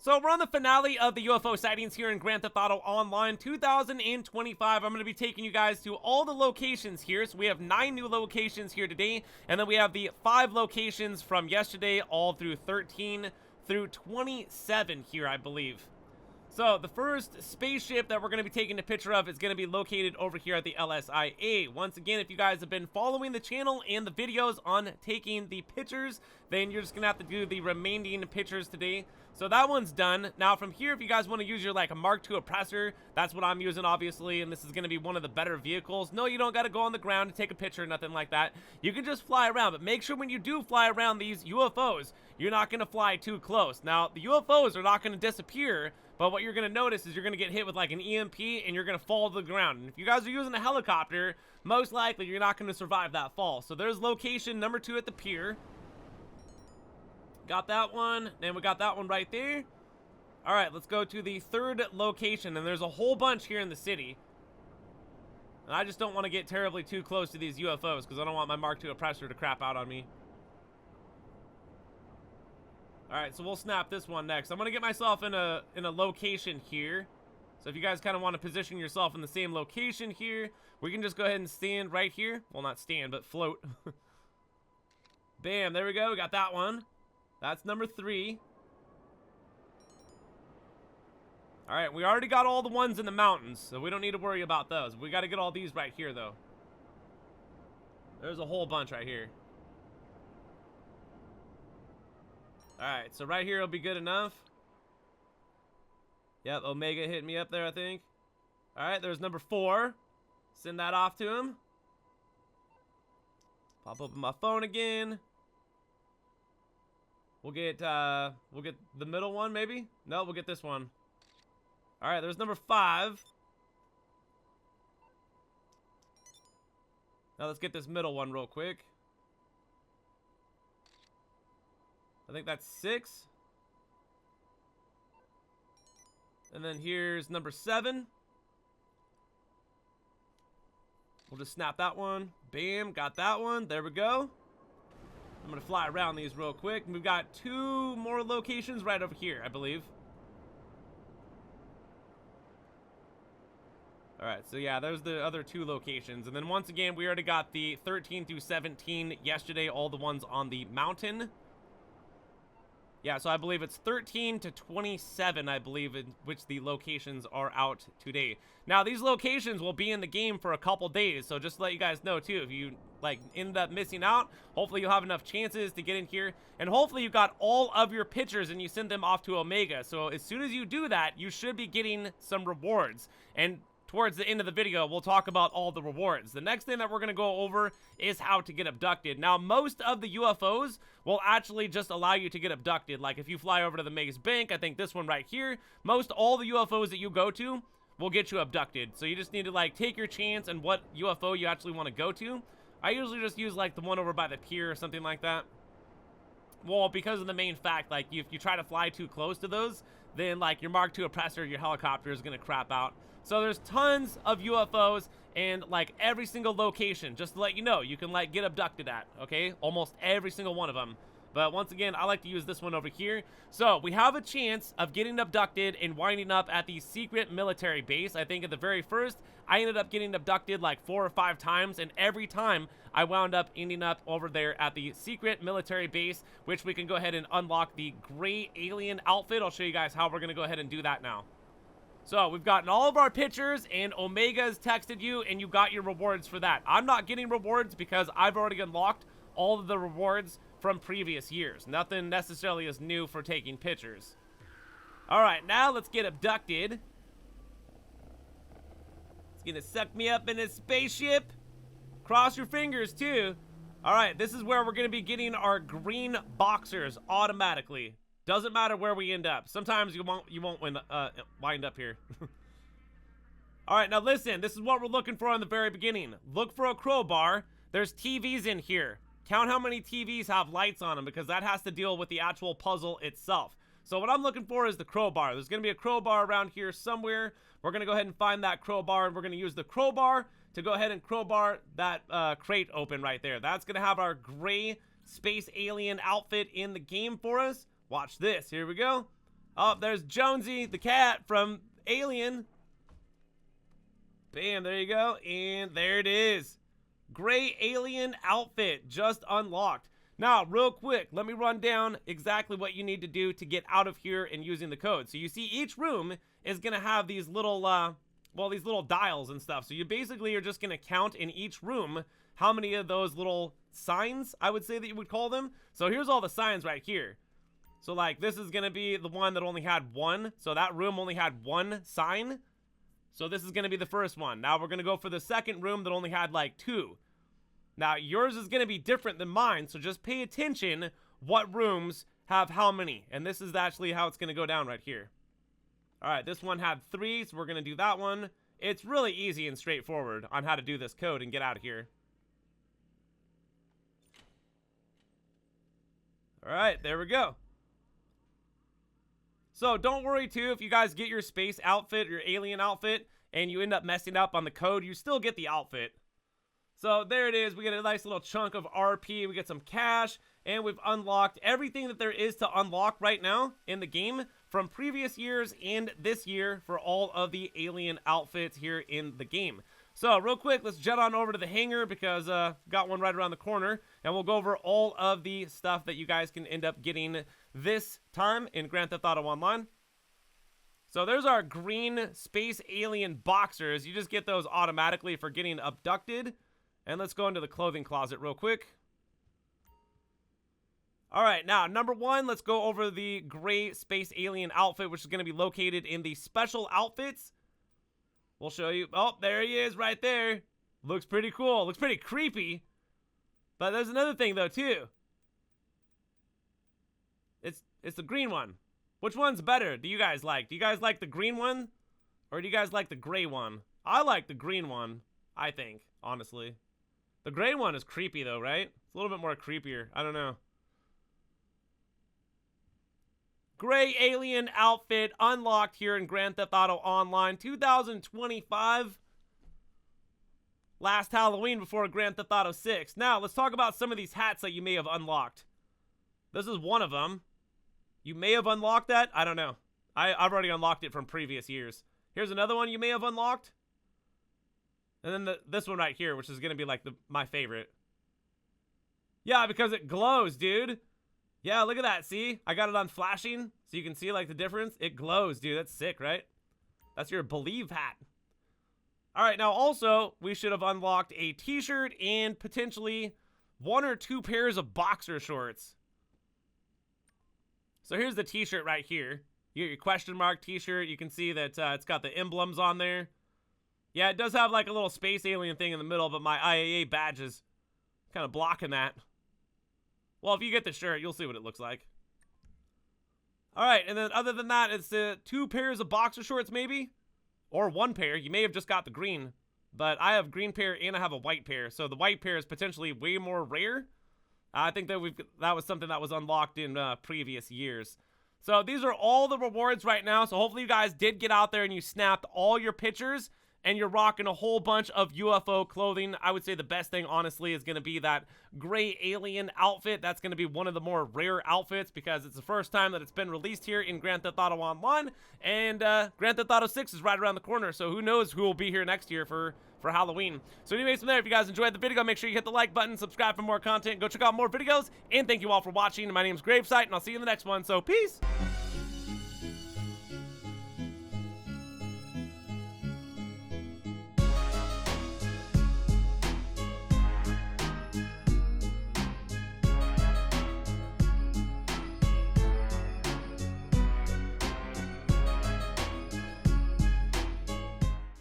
So we're on the finale of the UFO sightings here in Grand Theft Auto Online 2025. I'm going to be taking you guys to all the locations here. So we have 9 new locations here today, and then we have the 5 locations from yesterday all through 13 through 27 here, I believe. So the first spaceship that we're going to be taking a picture of is going to be located over here at the LSIA. Once again, if you guys have been following the channel and the videos on taking the pictures, then you're just going to have to do the remaining pictures today. So that one's done. Now from here, if you guys want to use your like a Mark II oppressor, that's what I'm using obviously, and this is going to be one of the better vehicles. No, you don't got to go on the ground to take a picture, nothing like that. You can just fly around, but make sure when you do fly around these UFOs, you're not going to fly too close. Now, the UFOs are not going to disappear, but what you're going to notice is you're going to get hit with like an EMP and you're going to fall to the ground. And if you guys are using a helicopter, most likely you're not going to survive that fall. So there's location number 2 at the pier. Got that one, and we got that one right there. All right, let's go to the 3rd location, and there's a whole bunch here in the city. And I just don't want to get terribly too close to these UFOs because I don't want my Mark II oppressor to crap out on me. All right, so we'll snap this one next. I'm gonna get myself in a location here. So if you guys kind of want to position yourself in the same location here, we can just go ahead and stand right here. Well, not stand, but float. Bam, there we go. We got that one. That's number 3. All right, we already got all the ones in the mountains, so we don't need to worry about those. We got to get all these right here, though. There's a whole bunch right here. All right, so right here will be good enough. Yep, Omega hit me up there, I think. All right, there's number 4. Send that off to him. Pop open my phone again. We'll get the middle one, maybe? No, we'll get this one. All right, there's number 5. Now let's get this middle one real quick. I think that's 6. And then here's number 7. We'll just snap that one. Bam, got that one. There we go. I'm going to fly around these real quick. We've got 2 more locations right over here, I believe. Alright, so yeah, there's the other 2 locations. And then once again, we already got the 13 through 17 yesterday, all the ones on the mountain. Yeah, so I believe it's 13 to 27, I believe, in which the locations are out today. Now, these locations will be in the game for a couple days, so just to let you guys know, too, if you, like, end up missing out, hopefully you'll have enough chances to get in here, and hopefully you got all of your pictures and you send them off to Omega. So as soon as you do that, you should be getting some rewards, and towards the end of the video, we'll talk about all the rewards. The next thing that we're going to go over is how to get abducted. Now, most of the UFOs will actually just allow you to get abducted. Like, if you fly over to the Maze Bank, I think this one right here, most all the UFOs that you go to will get you abducted. So you just need to, like, take your chance on what UFO you actually want to go to. I usually just use, like, the one over by the pier or something like that. Well, because of the main fact, like, if you try to fly too close to those, then, like, your Mark II oppressor, your helicopter is going to crap out. So there's tons of UFOs and like every single location, just to let you know, you can like get abducted at, okay? Almost every single one of them. But once again, I like to use this one over here. So we have a chance of getting abducted and winding up at the secret military base. I think at the very first, I ended up getting abducted like 4 or 5 times, and every time I wound up ending up over there at the secret military base, which we can go ahead and unlock the gray alien outfit. I'll show you guys how we're gonna go ahead and do that now. So we've gotten all of our pictures, and Omega's texted you, and you got your rewards for that. I'm not getting rewards because I've already unlocked all of the rewards from previous years. Nothing necessarily is new for taking pictures. All right, now let's get abducted. It's gonna suck me up in a spaceship. Cross your fingers too. All right, this is where we're gonna be getting our green boxers automatically. Doesn't matter where we end up. Sometimes you won't wind up here. All right, now listen. This is what we're looking for in the very beginning. Look for a crowbar. There's TVs in here. Count how many TVs have lights on them, because that has to deal with the actual puzzle itself. So what I'm looking for is the crowbar. There's going to be a crowbar around here somewhere. We're going to go ahead and find that crowbar, and we're going to use the crowbar to go ahead and crowbar that crate open right there. That's going to have our gray space alien outfit in the game for us. Watch this. Here we go. Oh, there's Jonesy, the cat from Alien. Bam, there you go. And there it is. Gray alien outfit just unlocked. Now, real quick, let me run down exactly what you need to do to get out of here and using the code. So you see each room is going to have these little, these little dials and stuff. So you basically are just going to count in each room how many of those little signs, I would say that you would call them. So here's all the signs right here. So like this is going to be the one that only had one. So that room only had one sign. So this is going to be the first one. Now we're going to go for the second room that only had like two. Now, yours is going to be different than mine, so just pay attention what rooms have how many. And this is actually how it's going to go down right here. All right, this one had 3, so we're going to do that one. It's really easy and straightforward on how to do this code and get out of here. All right, there we go. So don't worry, too, if you guys get your space outfit, your alien outfit, and you end up messing up on the code, you still get the outfit. So there it is. We get a nice little chunk of RP. We get some cash, and we've unlocked everything that there is to unlock right now in the game from previous years and this year for all of the alien outfits here in the game. So real quick, let's jet on over to the hangar because got one right around the corner, and we'll go over all of the stuff that you guys can end up getting this time in Grand Theft Auto Online. So there's our green space alien boxers. You just get those automatically for getting abducted. And let's go into the clothing closet real quick. All right, now, number 1, let's go over the gray space alien outfit, which is going to be located in the special outfits. We'll show you. Oh, there he is right there. Looks pretty cool. Looks pretty creepy. But there's another thing, though, too. It's the green one. Which one's better do you guys like? Do you guys like the green one? Or do you guys like the gray one? I like the green one, I think, honestly. The gray one is creepy, though, right? It's a little bit more creepier. I don't know. Gray alien outfit unlocked here in Grand Theft Auto Online 2025. Last Halloween before Grand Theft Auto 6. Now, let's talk about some of these hats that you may have unlocked. This is one of them. You may have unlocked that. I don't know. I've already unlocked it from previous years. Here's another one you may have unlocked. And then this one right here, which is going to be like my favorite. Yeah, because it glows, dude. Yeah, look at that. See? I got it on flashing, so you can see like the difference. It glows, dude. That's sick, right? That's your Believe hat. All right, now also, we should have unlocked a t-shirt and potentially 1 or 2 pairs of boxer shorts. So here's the t-shirt right here. You get your question mark t-shirt. You can see that it's got the emblems on there. Yeah, it does have like a little space alien thing in the middle, but my IAA badge is kind of blocking that. Well, if you get the shirt, you'll see what it looks like. All right, and then other than that, it's 2 pairs of boxer shorts maybe? Or 1 pair. You may have just got the green, but I have green pair and I have a white pair. So the white pair is potentially way more rare. I think that that was something that was unlocked in previous years. So these are all the rewards right now. So hopefully you guys did get out there and you snapped all your pictures. And you're rocking a whole bunch of UFO clothing. I would say the best thing, honestly, is going to be that gray alien outfit. That's going to be one of the more rare outfits because it's the first time that it's been released here in Grand Theft Auto Online. And Grand Theft Auto 6 is right around the corner, so who knows who will be here next year for Halloween. So anyways, from there, if you guys enjoyed the video, make sure you hit the like button, subscribe for more content, go check out more videos, and thank you all for watching. My name is GRAVESIGHT, and I'll see you in the next one, so peace!